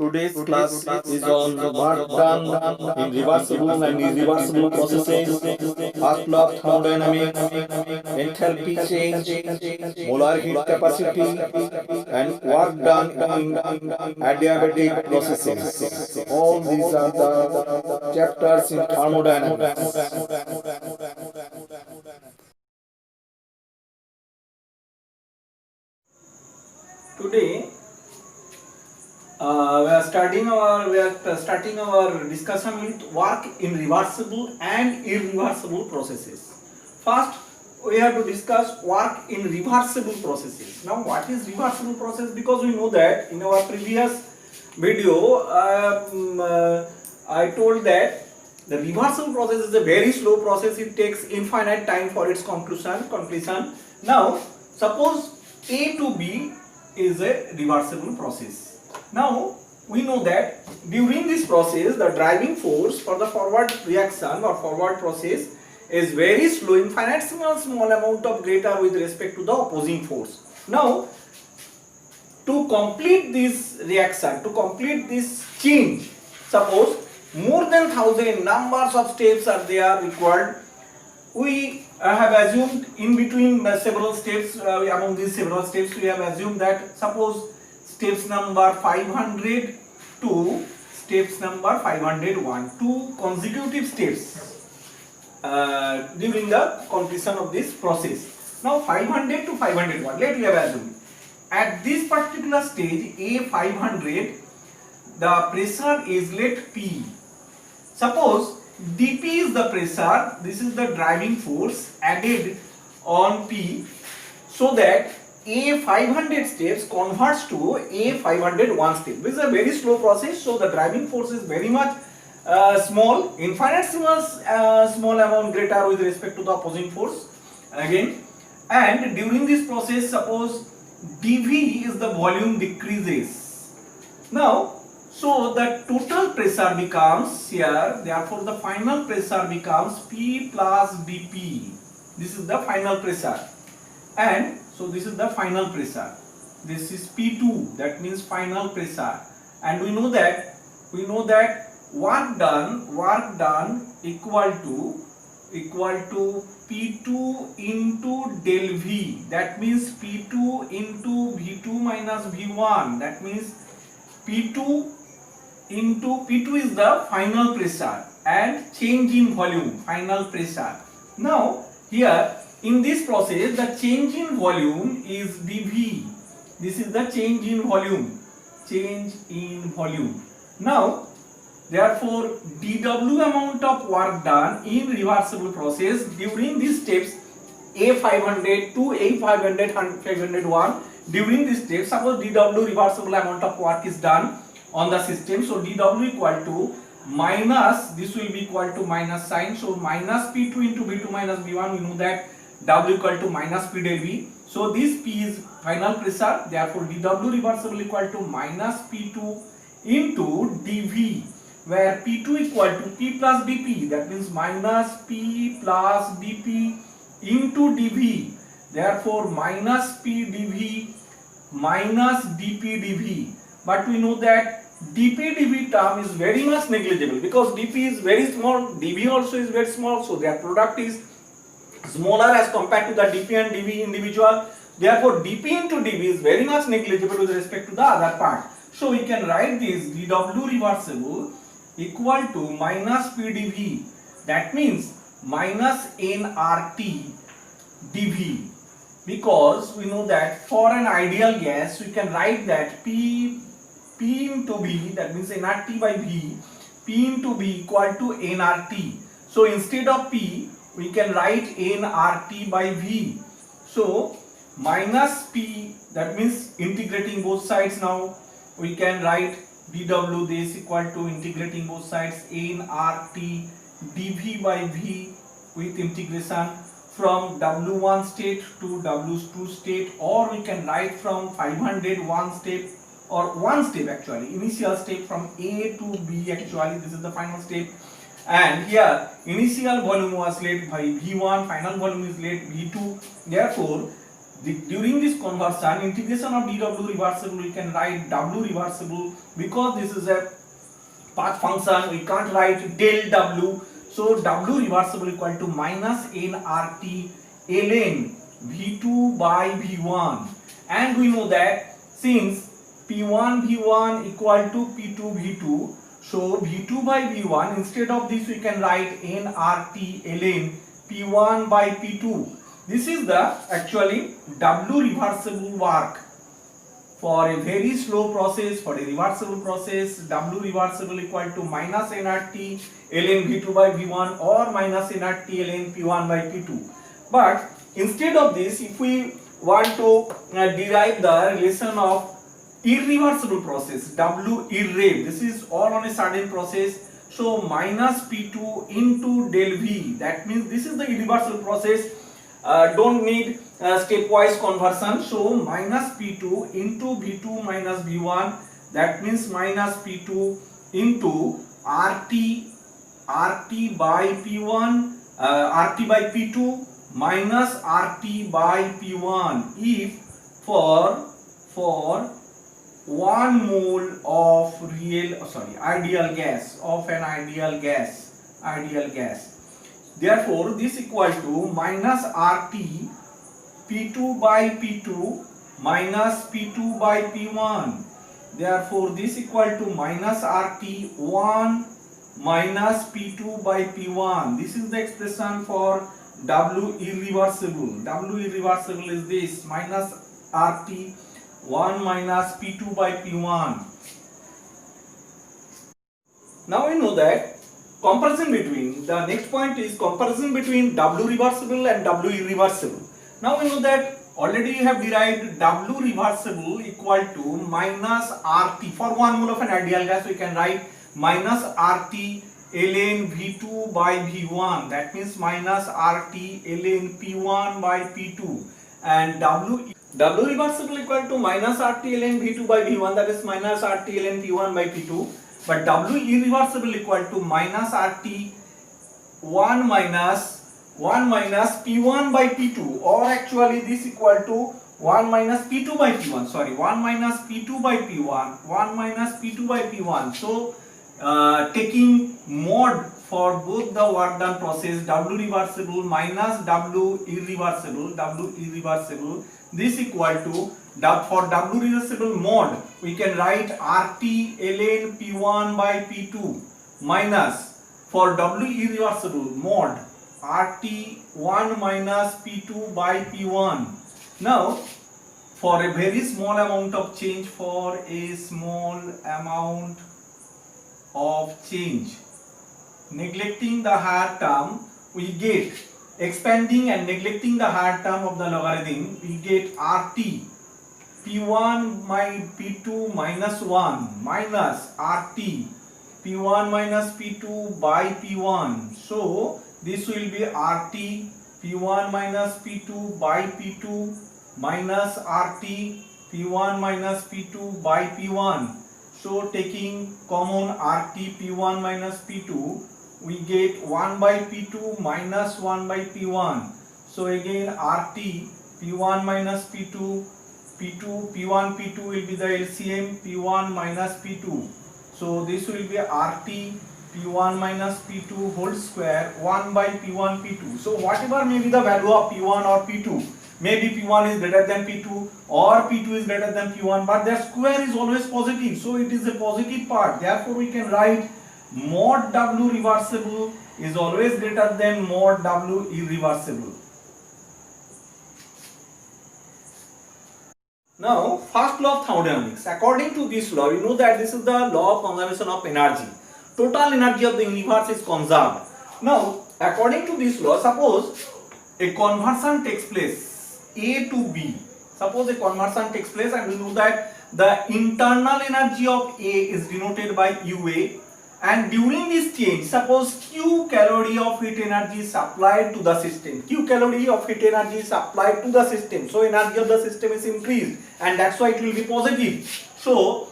Today's class is on work done in reversible and irreversible processes, first law of thermodynamics, enthalpy change, molar heat capacity, and work done in adiabatic processes. All these are the chapters in thermodynamics. Today we are starting our discussion with work in reversible and irreversible processes. First, we have to discuss work in reversible processes. Now, what is reversible process? Because we know that in our previous video, I told that the reversible process is a very slow process. It takes infinite time for its completion. Now, suppose A to B is a reversible process. Now we know that during this process the driving force for the forward reaction or forward process is very slow, infinitesimal small amount of greater with respect to the opposing force. Now to complete this reaction, to complete this change, suppose more than 1000 numbers of steps are there required. We have assumed in between several steps, among these several steps we have assumed that suppose steps number 500 to steps number 501, two consecutive steps during the completion of this process. Now 500 to 501, let we have assumed at this particular stage A500 the pressure is let P. Suppose dP is the pressure, this is the driving force added on P, so that A500 steps converts to A501 step. This is a very slow process, so the driving force is very much small, infinitesimal small amount greater with respect to the opposing force again. And during this process, suppose dV is the volume decreases. Now, so the total pressure becomes here, therefore the final pressure becomes P plus dP. This is the final pressure. And so this is the final pressure. This is P2, that means final pressure. And we know that work done equal to P2 into del V. That means P2 into V2 minus V1. That means P2 is the final pressure and change in volume, final pressure. Now here in this process the change in volume is dV. This is the change in volume. Now therefore dW amount of work done in reversible process during these steps A500 to A501, during this step suppose dW reversible amount of work is done on the system, so dW equal to minus, this will be equal to minus sign, so minus P2 into V2 minus V1. We know that W equal to minus P del V, so this P is final pressure, therefore dW reversible equal to minus P2 into dV, where P2 equal to P plus dP, that means minus P plus dP into dV, therefore minus P dV minus dP dV. But we know that dP dV term is very much negligible because dP is very small, dV also is very small, so their product is smaller as compared to the dP and dV individual. Therefore dP into dV is very much negligible with respect to the other part. So we can write this dW reversible equal to minus P dV, that means minus nRT dV, because we know that for an ideal gas we can write that P into V, that means nRT by V, P into V equal to nRT. So instead of P we can write nRT by V. So minus P, that means integrating both sides, now we can write dW this equal to integrating both sides nRT dV by V with integration from W1 state to W2 state, or we can write from 500 one step, or one step actually, initial step from A to B, actually this is the final step. And here initial volume was let by V1, final volume is let V2, therefore During this conversion, integration of dw reversible, we can write w reversible, because this is a path function, we can't write del w. So w reversible equal to minus nRT ln v2 by v1, and we know that since p1 v1 equal to p2 v2, so v2 by v1, instead of this we can write nRT ln p1 by p2. This is the actually w reversible work. For a very slow process, for a reversible process, w reversible equal to minus nRT ln v2 by v1 or minus nRT ln p1 by p2. But instead of this, if we want to derive the relation of irreversible process, w irrev, this is all on a certain process, so minus p2 into del v, that means this is the irreversible process. Don't need stepwise conversion, so minus p2 into v2 minus v1, that means minus p2 into rt by p1, rt by p2 minus rt by p1 if for 1 mole of ideal gas, of an ideal gas. Therefore, this equal to minus RT P2 by P2 minus P2 by P1. Therefore, this equal to minus RT 1 minus P2 by P1. This is the expression for W irreversible. W irreversible is this, minus RT 1 minus P2 by P1. Now we know that comparison between, the next point is comparison between W reversible and W irreversible. Now we know that already we have derived W reversible equal to minus RT. For 1 mole of an ideal gas we can write minus RT ln V2 by V1, that means minus RT ln P1 by P2, and W reversible equal to minus RT ln V2 by V1, that is minus RT ln P1 by P2. But W irreversible equal to minus RT 1 minus P1 by P2, or actually this equal to 1 minus P2 by P1, 1 minus P2 by P1, 1 minus P2 by P1. So taking mod for both the work done process, W reversible minus W irreversible, this equal to, for W reversible mod we can write RT ln P1 by P2 minus, for W irreversible mod, RT 1 minus P2 by P1. Now for a very small amount of change, neglecting the higher term, we get, expanding and neglecting the higher term of the logarithm, we get RT P1 by P2 minus 1 minus RT P1 minus P2 by P1. So this will be RT P1 minus P2 by P2 minus RT P1 minus P2 by P1. So taking common RT P1 minus P2, we get 1 by P2 minus 1 by P1. So again RT P1 minus P2, P1 P2 will be the LCM, P1 minus P2. So this will be RT P1 minus P2 whole square 1 by P1 P2. So whatever may be the value of P1 or P2, maybe P1 is greater than P2 or P2 is greater than P1, but their square is always positive, so it is a positive part. Therefore we can write mod W reversible is always greater than mod W irreversible. Now first law of thermodynamics. According to this law, you know that this is the law of conservation of energy. Total energy of the universe is conserved. Now according to this law, suppose a conversion takes place, A to B. Suppose a conversion takes place, and we know that the internal energy of A is denoted by UA, and during this change, suppose Q calorie of heat energy is supplied to the system. Q calorie of heat energy is supplied to the system. So energy of the system is increased, and that's why it will be positive. So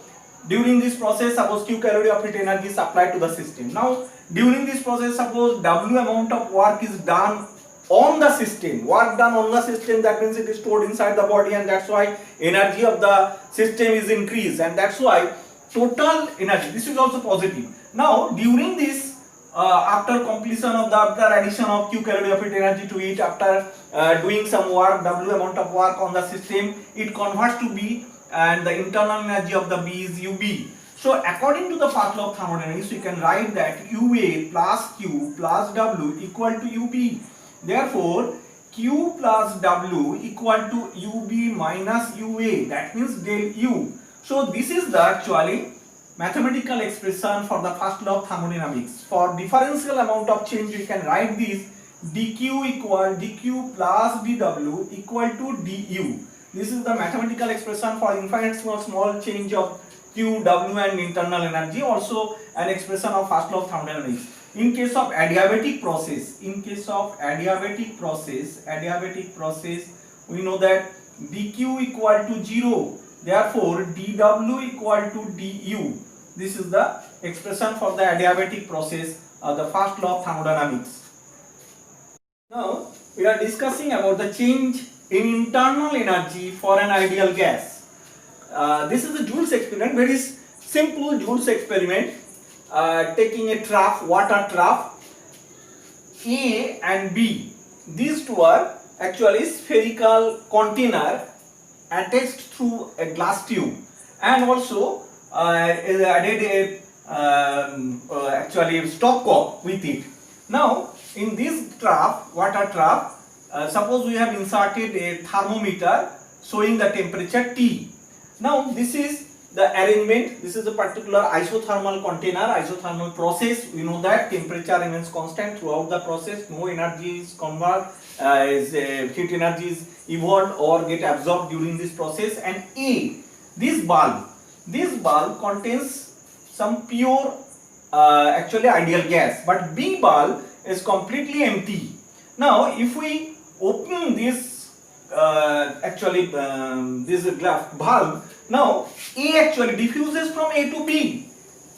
during this process, suppose Q calorie of heat energy is supplied to the system. Now during this process, suppose W amount of work is done on the system. Work done on the system, that means it is stored inside the body, and that's why energy of the system is increased, and that's why total energy, this is also positive. Now during this, after completion of the, after addition of Q calorie of heat energy to it, after doing some work, W amount of work on the system, it converts to B, and the internal energy of the B is UB. So according to the first law of thermodynamics, we can write that UA plus Q plus W equal to UB. Therefore, Q plus W equal to UB minus UA, that means del U. So this is the actually mathematical expression for the first law of thermodynamics. For differential amount of change, we can write this dq plus dw equal to du. This is the mathematical expression for infinite small change of Q, W and internal energy, also an expression of first law of thermodynamics. In case of adiabatic process, we know that dq equal to 0, therefore dw equal to du. This is the expression for the adiabatic process of the first law of thermodynamics. Now we are discussing about the change in internal energy for an ideal gas. This is the Joule's experiment, very simple Joule's experiment. Taking a trough, water trough, A and B. These two are actually spherical container attached through a glass tube, and also added a actually stopcock with it. Now in this trough, water trough, suppose we have inserted a thermometer showing the temperature T. Now this is the arrangement. This is a particular isothermal container, isothermal process. We know that temperature remains constant throughout the process. No energy is heat energy is evolved or get absorbed during this process. And A, this bulb contains some pure actually ideal gas, but B bulb is completely empty. Now if we open this this glass bulb, now A actually diffuses from A to B,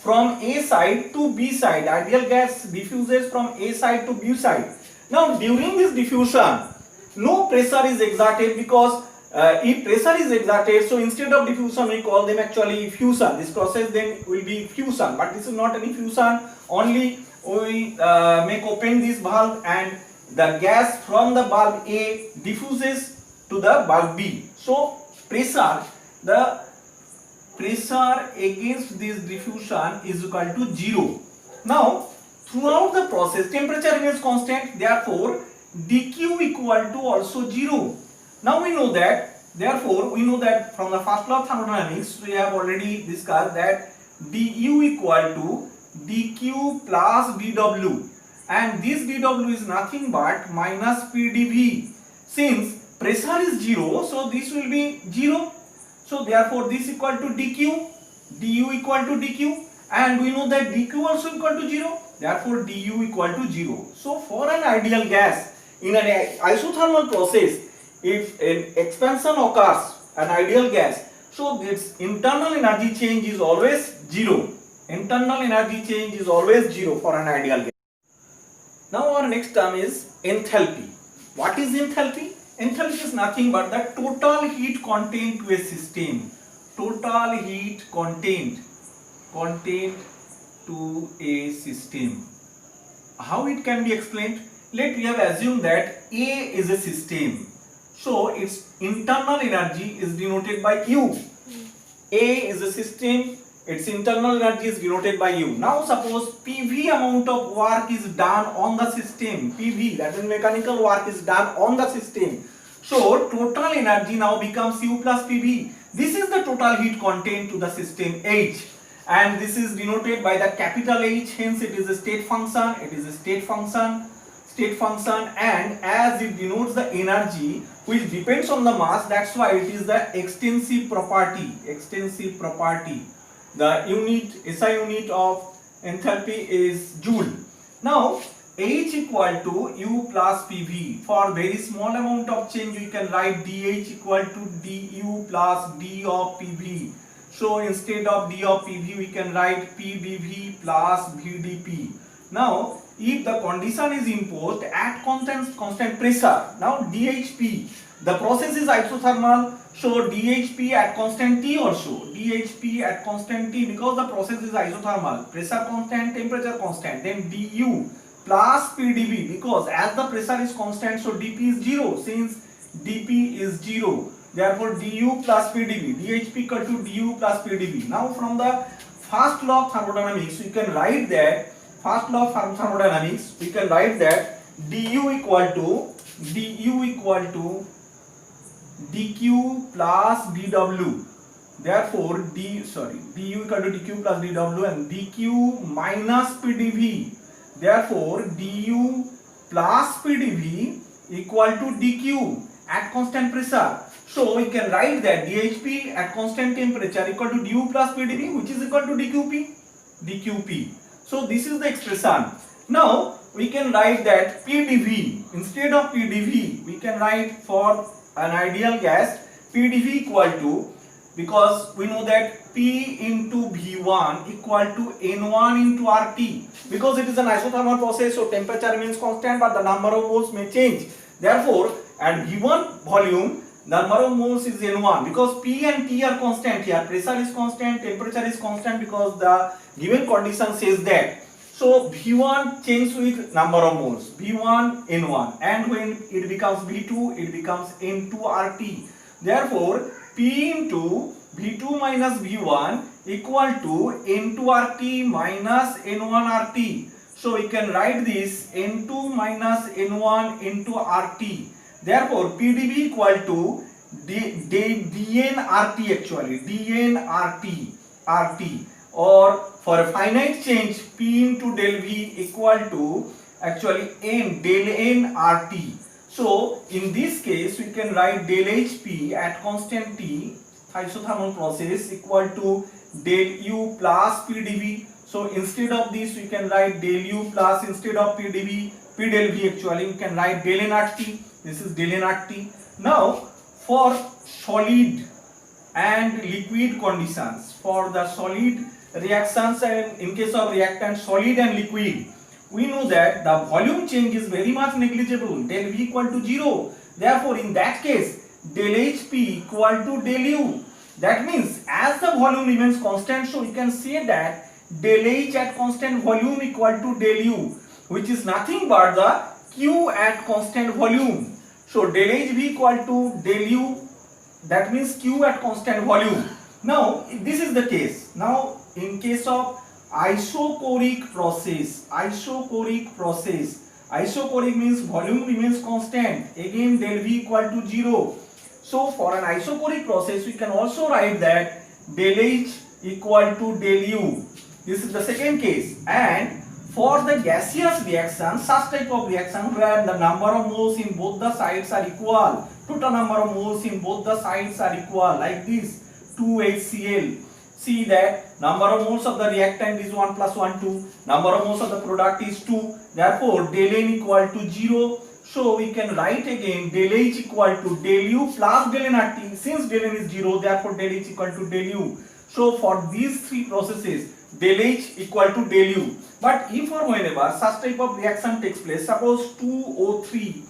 from A side to B side. Ideal gas diffuses from A side to B side. Now during this diffusion, no pressure is exerted, because if pressure is exerted, so instead of diffusion we call them actually fusion. This process then will be fusion, but this is not any fusion. Only we make open this bulb, and the gas from the bulb A diffuses to the bulb B. So pressure, the pressure against this diffusion is equal to 0. Now throughout the process temperature remains constant, therefore dq equal to also 0. Now we know that, therefore we know that from the first law of thermodynamics we have already discussed that du equal to dq plus dw, and this dw is nothing but minus pdv. Since pressure is 0, so this will be 0. So therefore this equal to dq, du equal to dq, and we know that dq also equal to 0, therefore du equal to 0. So for an ideal gas in an isothermal process, if an expansion occurs, an ideal gas, so its internal energy change is always 0. Internal energy change is always 0 for an ideal gas. Now our next term is enthalpy. What is enthalpy? Enthalpy is nothing but the total heat content to a system. Total heat content to a system. How it can be explained? Let we have assumed that A is a system. So its internal energy is denoted by U. A is a system, its internal energy is denoted by U. Now suppose PV amount of work is done on the system. PV, that is mechanical work, is done on the system. So total energy now becomes U plus PV. This is the total heat content to the system H, and this is denoted by the capital H, hence it is a state function. It is a state function, and as it denotes the energy which depends on the mass, that's why it is the extensive property. The unit, SI unit of enthalpy is Joule. Now H equal to U plus PV. For very small amount of change we can write dH equal to du plus d of PV. So instead of d of PV we can write PdV plus VdP. Now, if the condition is imposed at constant pressure, now DHP, the process is isothermal, so DHP at constant T also, DHP at constant T, because the process is isothermal, pressure constant, temperature constant, then du plus PdV, because as the pressure is constant, so dP is 0, since dP is 0, therefore du plus PdV, DHP equal to du plus PdV. Now from the first law of thermodynamics, we can write that du equal to dq plus dw. Therefore du equal to dq plus dw and dq minus pdv. Therefore du plus pdv equal to dq at constant pressure. So we can write that DHP at constant temperature equal to du plus pdv, which is equal to dqp. So this is the expression. Now we can write that pdv, instead of pdv we can write for an ideal gas pdv equal to, because we know that P into V1 equal to N1 into RT, because it is an isothermal process, so temperature remains constant but the number of moles may change. Therefore at V1 volume the number of moles is N1, because P and T are constant here, pressure is constant, temperature is constant, because the given condition says that. So V1 changes with number of moles, V1 N1, and when it becomes V2 it becomes N2 RT. Therefore P into V2 minus V1 equal to N2 RT minus N1 RT. So we can write this N2 minus N1 into RT. Therefore PdV equal to dN RT, actually dN RT, or for a finite change P into del V equal to actually N del N RT. So in this case we can write del HP at constant T, isothermal process, equal to del U plus PdV. So instead of this we can write del U plus, instead of PdV, P del V, actually we can write del N RT. This is del N RT. Now for solid and liquid conditions, for the solid reactions and in case of reactant solid and liquid, we know that the volume change is very much negligible, del V equal to 0. Therefore in that case del HP equal to del U. That means as the volume remains constant, so we can say that del H at constant volume equal to del U, which is nothing but the Q at constant volume. So del HV equal to del U, that means Q at constant volume. Now this is the case. Now in case of isochoric process, isochoric means volume remains constant, again del V equal to 0. So for an isochoric process we can also write that del H equal to del U. This is the second case. And for the gaseous reaction, such type of reaction where the number of moles in both the sides are equal, total number of moles in both the sides are equal, like this 2HCl. See that number of moles of the reactant is 1 plus 1 2, number of moles of the product is 2, therefore del N equal to 0. So we can write again del H equal to del U plus del N RT. Since del N is 0, therefore del H equal to del U. So for these three processes del H equal to del U. But if or whenever such type of reaction takes place, suppose 2O3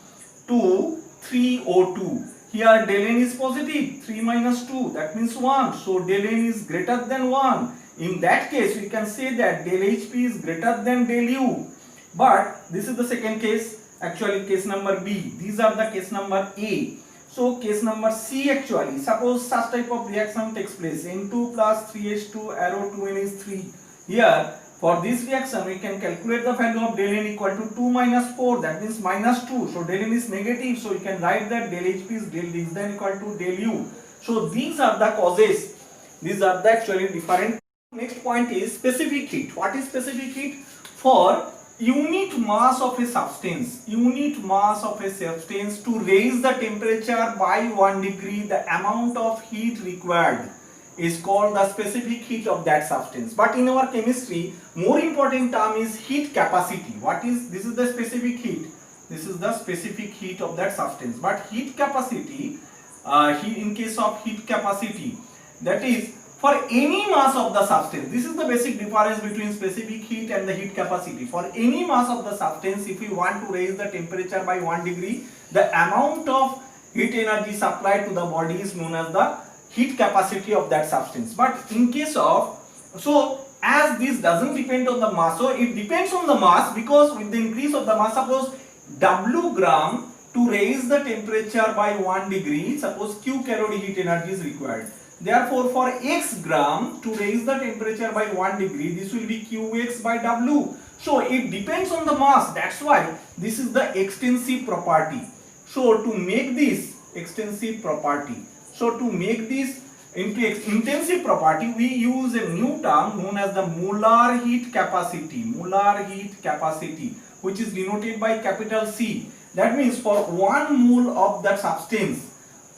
to 3O2, here del N is positive, 3 minus 2, that means 1, so del N is greater than 1. In that case we can say that del HP is greater than del U. But this is the second case, actually case number B. These are the case number A. So case number C, actually suppose such type of reaction takes place, N2 plus 3H2 arrow 2N is 3. Here for this reaction we can calculate the value of del N equal to 2 minus 4, that means minus 2. So del N is negative, so we can write that del HP is less than equal to del U. So these are the causes, these are the actually different. Next point is specific heat. What is specific heat? For unit mass of a substance, to raise the temperature by 1 degree, the amount of heat required is called the specific heat of that substance. But in our chemistry, more important term is heat capacity. What is this? Is the specific heat. This is the specific heat of that substance. But heat capacity, in case of heat capacity, that is for any mass of the substance, this is the basic difference between specific heat and the heat capacity. For any mass of the substance, if we want to raise the temperature by 1 degree, the amount of heat energy supplied to the body is known as the heat capacity of that substance. But in case of, so as this doesn't depend on the mass, so it depends on the mass, because with the increase of the mass, suppose W gram to raise the temperature by 1 degree, suppose Q calorie heat energy is required. Therefore, for X gram to raise the temperature by 1 degree, this will be Qx by W. So it depends on the mass. That's why this is the extensive property. So to make this extensive property, so to make this into intensive property, we use a new term known as the molar heat capacity. Molar heat capacity, which is denoted by capital C. That means for 1 mole of that substance,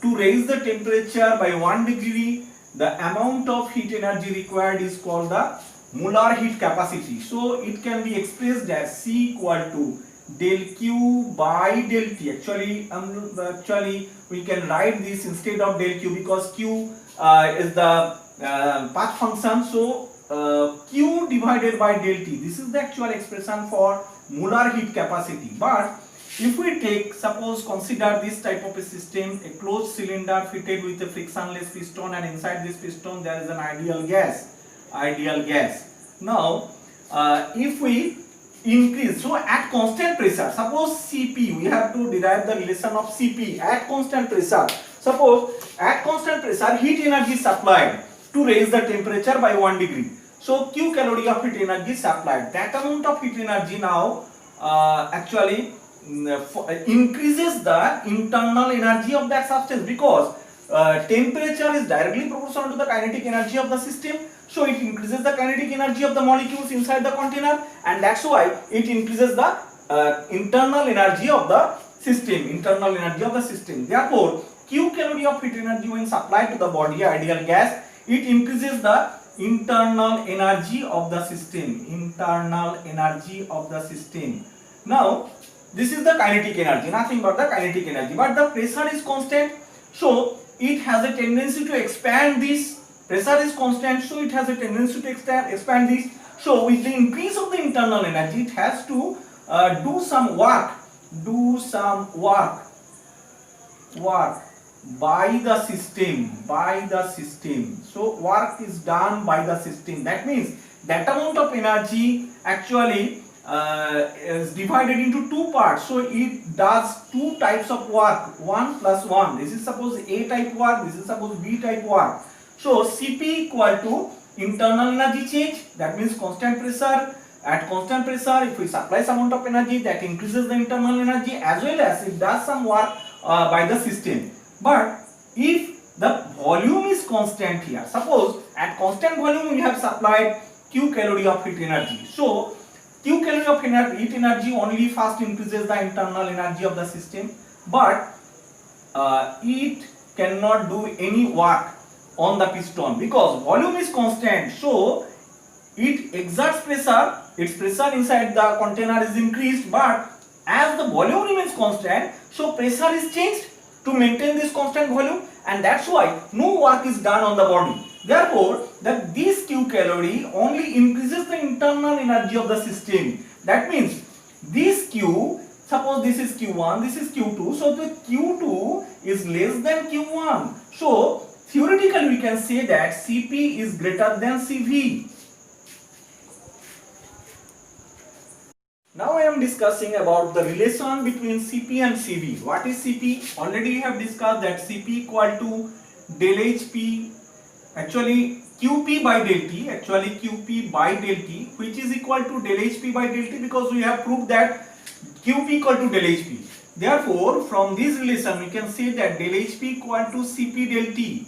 to raise the temperature by 1 degree, the amount of heat energy required is called the molar heat capacity. So it can be expressed as C equal to del Q by del T. Actually we can write this instead of del Q, because Q is the path function. So Q divided by del T. This is the actual expression for molar heat capacity. But if we take, suppose consider this type of a system, a closed cylinder fitted with a frictionless piston, and inside this piston there is an ideal gas. Now if we increase, so at constant pressure, suppose Cp, we have to derive the relation of Cp at constant pressure. Suppose at constant pressure heat energy supplied to raise the temperature by 1 degree. So Q calorie of heat energy supplied. That amount of heat energy now actually increases the internal energy of that substance, because temperature is directly proportional to the kinetic energy of the system. So it increases the kinetic energy of the molecules inside the container, and that's why it increases the internal energy of the system. Therefore, Q calorie of heat energy when supplied to the body, ideal gas, it increases the internal energy of the system. Now this is the kinetic energy, nothing but the kinetic energy, but the pressure is constant, so it has a tendency to expand this. Pressure is constant, so it has a tendency to expand this. So with the increase of the internal energy, it has to do some work by the system. So work is done by the system. That means that amount of energy actually is divided into 2 parts. So it does 2 types of work, 1 plus 1. This is suppose A type work, this is suppose B type work. So Cp equal to internal energy change, that means constant pressure. At constant pressure, if we supply some amount of energy, that increases the internal energy, as well as it does some work by the system. But if the volume is constant here, suppose at constant volume we have supplied Q calorie of heat energy. So Q calorie of heat energy only first increases the internal energy of the system, but it cannot do any work on the piston because volume is constant. So it exerts pressure, its pressure inside the container is increased, but as the volume remains constant, so pressure is changed to maintain this constant volume, and that's why no work is done on the body. Therefore, that this Q calorie only increases the internal energy of the system. That means this Q, suppose this is Q1, this is Q2, so the Q2 is less than Q1. So theoretically we can say that Cp is greater than Cv. Now I am discussing about the relation between Cp and Cv. What is Cp? Already we have discussed that Cp equal to del Hp, actually Qp by del T, which is equal to del Hp by del T, because we have proved that Qp equal to del Hp. Therefore, from this relation we can say that del Hp equal to Cp del T.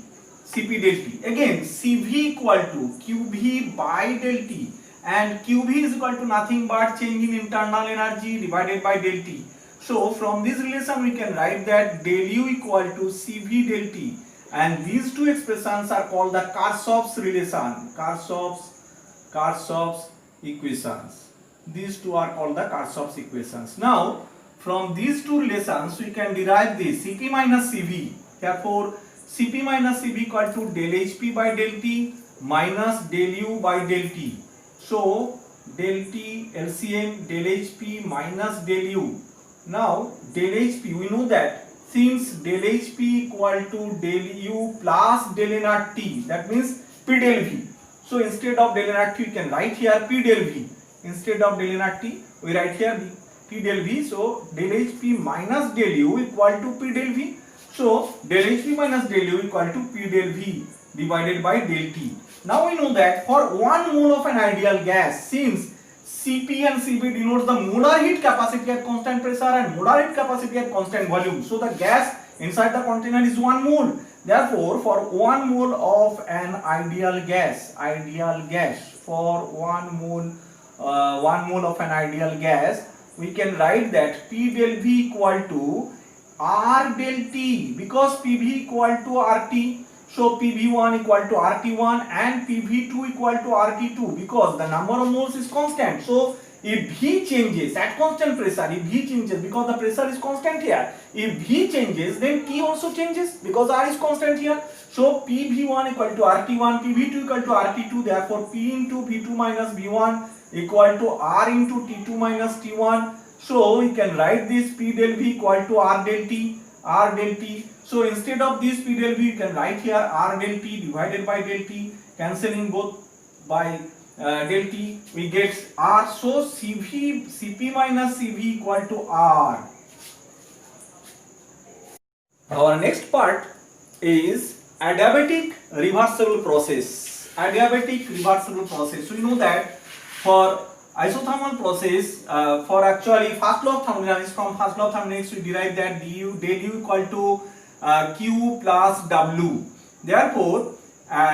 Again, Cv equal to Qv by del T, and Qv is equal to nothing but change in internal energy divided by del T. So from this relation we can write that del U equal to Cv del T, and these two expressions are called the Kirchhoff's relation, Kirchhoff's equations. These two are called the Kirchhoff's equations. Now from these two relations we can derive this Cp minus Cv. Therefore Cp minus Cv equal to del Hp by del T, minus del u by del t. So del t LCM del hp minus del u. Now del hp, we know that since del hp equal to del u plus del nRT, that means p del v. So instead of del nRT we can write here p del v. Instead of del nRT we write here p del v. So del hp minus del u equal to p del v. So del hp minus del u equal to p del v divided by del t. Now we know that for 1 mole of an ideal gas, since Cp and Cv denotes the molar heat capacity at constant pressure and molar heat capacity at constant volume. So the gas inside the container is 1 mole. Therefore, for 1 mole of an ideal gas, for 1 mole of an ideal gas, we can write that P del V equal to R del T, because PV equal to RT. So PV1 equal to RT1 and PV2 equal to RT2, because the number of moles is constant. So if V changes at constant pressure, if V changes, because the pressure is constant here, if V changes, then T also changes because R is constant here. So PV1 equal to RT1, PV2 equal to RT2, therefore P into V2 minus V1 equal to R into T2 minus T1. So we can write this P del V equal to R del T. So instead of this P del V, you can write here R del T divided by del T, cancelling both by del T, we get R. So Cp minus Cv equal to R. Our next part is adiabatic reversible process. Adiabatic reversible process. So you know that for isothermal process, for actually first law of thermodynamics, from first law of thermodynamics we derive that del u equal to Q plus W. Therefore,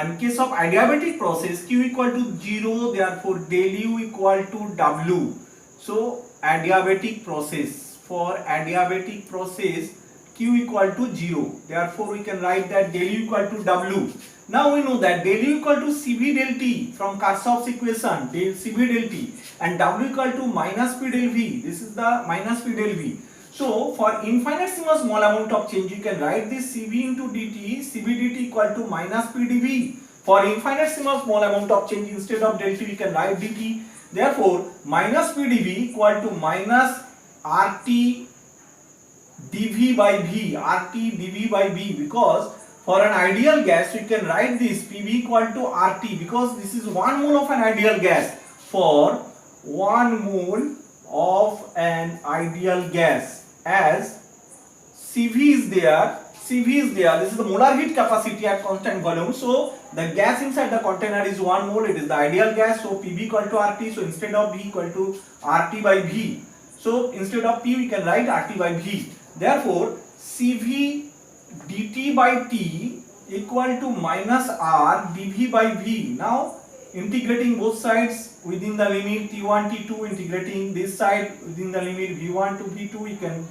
in case of adiabatic process, Q equal to 0, therefore del U equal to W. So adiabatic process, for adiabatic process Q equal to 0, therefore we can write that del U equal to W. Now we know that del U equal to Cv del T from Kirchhoff's equation, del Cv del T, and W equal to minus P del V. This is the minus P del V. So for infinitesimal small amount of change, you can write this Cv into dt, Cv dt equal to minus P dV. For infinitesimal small amount of change, instead of del T, we can write dt. Therefore, minus P dV equal to minus RT dV by V, RT dV by V, because for an ideal gas, we can write this PV equal to RT, because this is 1 mole of an ideal gas. For 1 mole of an ideal gas, as Cv is there, this is the molar heat capacity at constant volume. So the gas inside the container is 1 mole, it is the ideal gas. So PV equal to RT, so instead of V equal to RT by V, so instead of P we can write RT by V. Therefore Cv dt by T equal to minus R dV by V. Now integrating both sides within the limit T1 T2, integrating this side within the limit V1 to V2, you can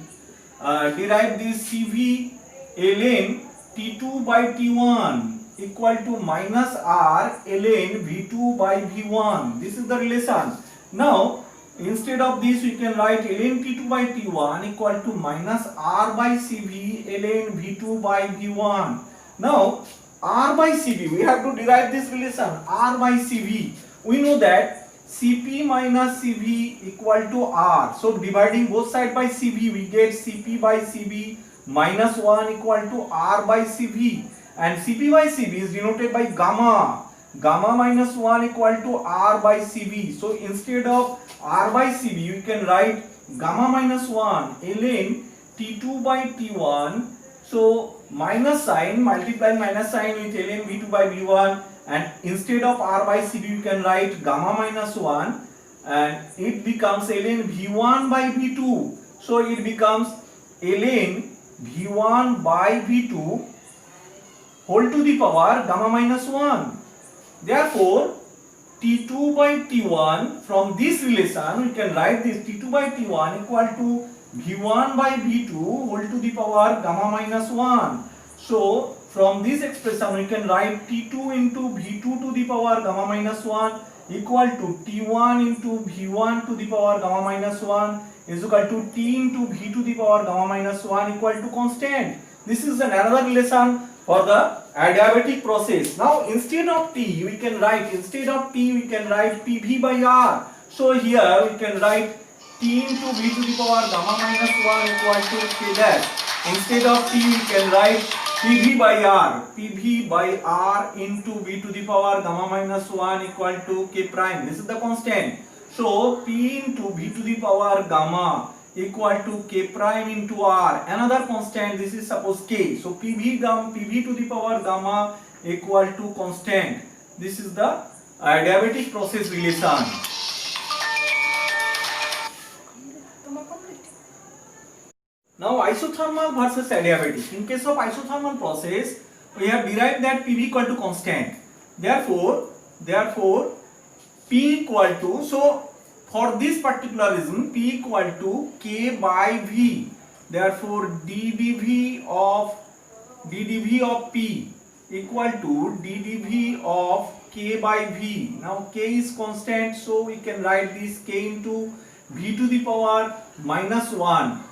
derive this Cv ln T2 by T1 equal to minus R ln V2 by V1. This is the relation. Now instead of this we can write ln T2 by T1 equal to minus R by Cv ln V2 by V1. Now R by Cv, we have to derive this relation, R by Cv. We know that Cp minus Cv equal to R. So dividing both sides by Cv, we get Cp by Cv minus 1 equal to R by Cv. And Cp by Cv is denoted by gamma. Gamma minus 1 equal to R by Cv. So instead of R by Cv, we can write gamma minus 1 ln T2 by T1. So minus sign, multiplying minus sign with ln V2 by V1, and instead of R by Cv you can write gamma minus 1 and it becomes ln V1 by V2. So it becomes ln V1 by V2 whole to the power gamma minus 1. Therefore T2 by T1, from this relation we can write this T2 by T1 equal to V1 by V2 whole to the power gamma minus 1. So from this expression we can write T2 into V2 to the power gamma minus 1 equal to T1 into V1 to the power gamma minus 1 is equal to T into V to the power gamma minus 1 equal to constant. This is another relation for the adiabatic process. Now instead of P we can write PV by R. So here we can write T into V to the power gamma minus 1 equal to K dash. Instead of T we can write PV by R into V to the power gamma minus 1 equal to K prime. This is the constant. So P into V to the power gamma equal to K prime into R. Another constant, this is suppose K. So PV to the power gamma equal to constant. This is the adiabatic process relation. Now isothermal versus adiabatic. In case of isothermal process, we have derived that PV equal to constant. Therefore P equal to, so for this particular reason P equal to K by V. Therefore dDV of P equal to dDV of K by V. Now K is constant, so we can write this K into V to the power minus 1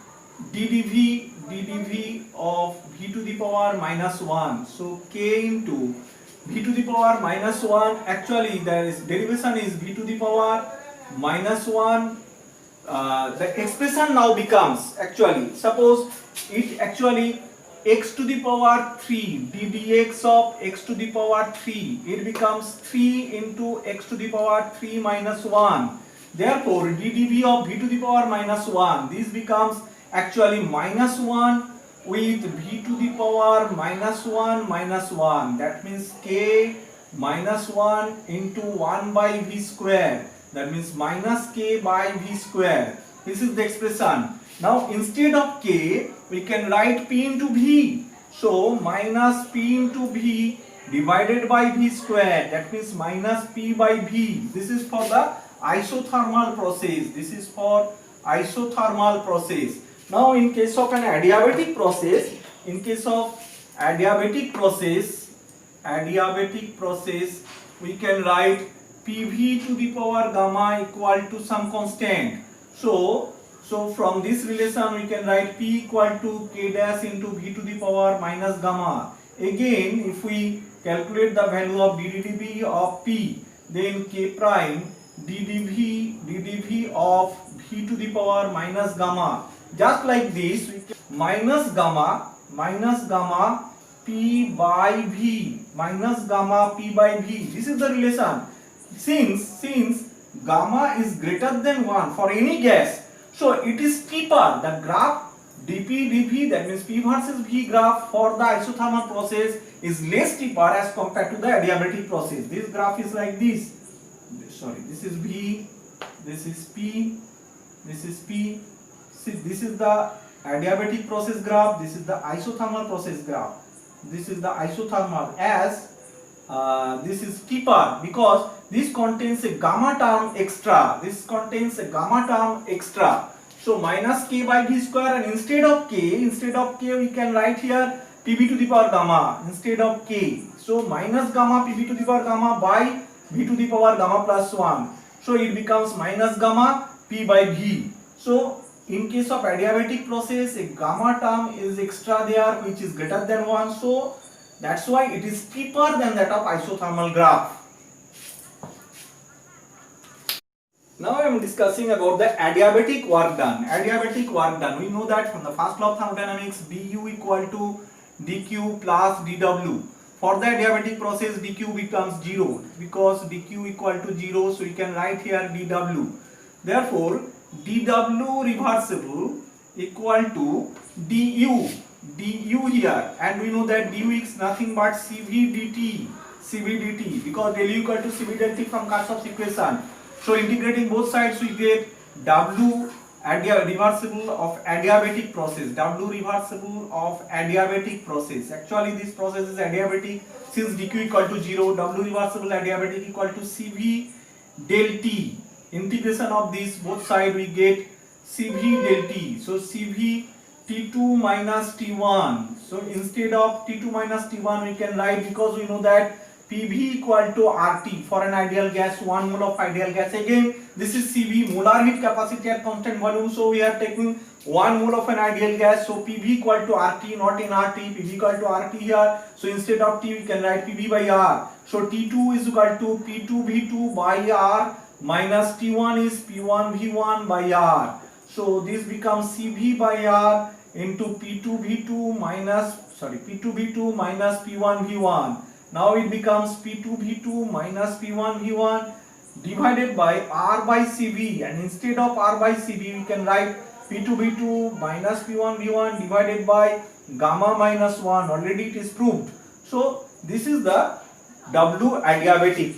dDV of V to the power minus 1. So K into V to the power minus 1, actually there is derivation is V to the power minus 1. The expression now becomes, actually suppose it actually x to the power 3 ddx of x to the power 3, it becomes 3 into x to the power 3 minus 1. Therefore ddv of v to the power minus 1, this becomes actually minus 1 with v to the power minus 1, that means k minus 1 into 1 by v square, that means minus k by v square. This is the expression. Now instead of k we can write p into v, so minus p into v divided by v square, that means minus p by v. This is for the isothermal process. This is for isothermal process. Now in case of an adiabatic process, adiabatic process we can write PV to the power gamma equal to some constant. So from this relation we can write P equal to K dash into V to the power minus gamma. Again if we calculate the value of dDV of P, then K prime dDV of V to the power minus gamma. Just like this, we can minus gamma P by V, This is the relation. Since gamma is greater than 1 for any gas, so it is steeper. The graph dP, that means P versus V graph for the isothermal process is less steeper as compared to the adiabatic process. This graph is like this. Sorry, this is V, this is P, this is P. See, this is the adiabatic process graph, this is the isothermal process graph. This is the isothermal, as this is steeper because this contains a gamma term extra. So minus k by v square, and instead of k we can write here pv to the power gamma instead of k. So minus gamma pv to the power gamma by v to the power gamma plus 1. So it becomes minus gamma p by v. So in case of adiabatic process, a gamma term is extra there which is greater than 1. So that's why it is steeper than that of isothermal graph. Now I am discussing about the adiabatic work done. We know that from the first law of thermodynamics, du equal to dq plus dw. For the adiabatic process, dq becomes 0 because dq equal to 0, so we can write here dw. Therefore dw reversible equal to du here, and we know that du is nothing but cv dt because del u equal to cv del t from Kirchhoff's equation. So integrating both sides we get w reversible of adiabatic process. Actually this process is adiabatic since dq equal to 0, w reversible adiabatic equal to cv del t. Integration of this both side we get cv del t. So cv T2 minus T1. So instead of T2 minus T1 we can write, because we know that PV equal to RT for an ideal gas, 1 mole of ideal gas. Again this is CV, molar heat capacity at constant volume, so we are taking 1 mole of an ideal gas, so PV equal to RT, not in RT, PV equal to RT here, so instead of T we can write PV by R. So T2 is equal to P2V2 by R minus T1 is P1V1 by R. So this becomes CV by R into P2V2 minus P1V1. Now it becomes P2V2 minus P1V1 divided by R by CV, and instead of R by CV we can write P2V2 minus P1V1 divided by gamma minus 1. Already it is proved. So this is the W adiabatic.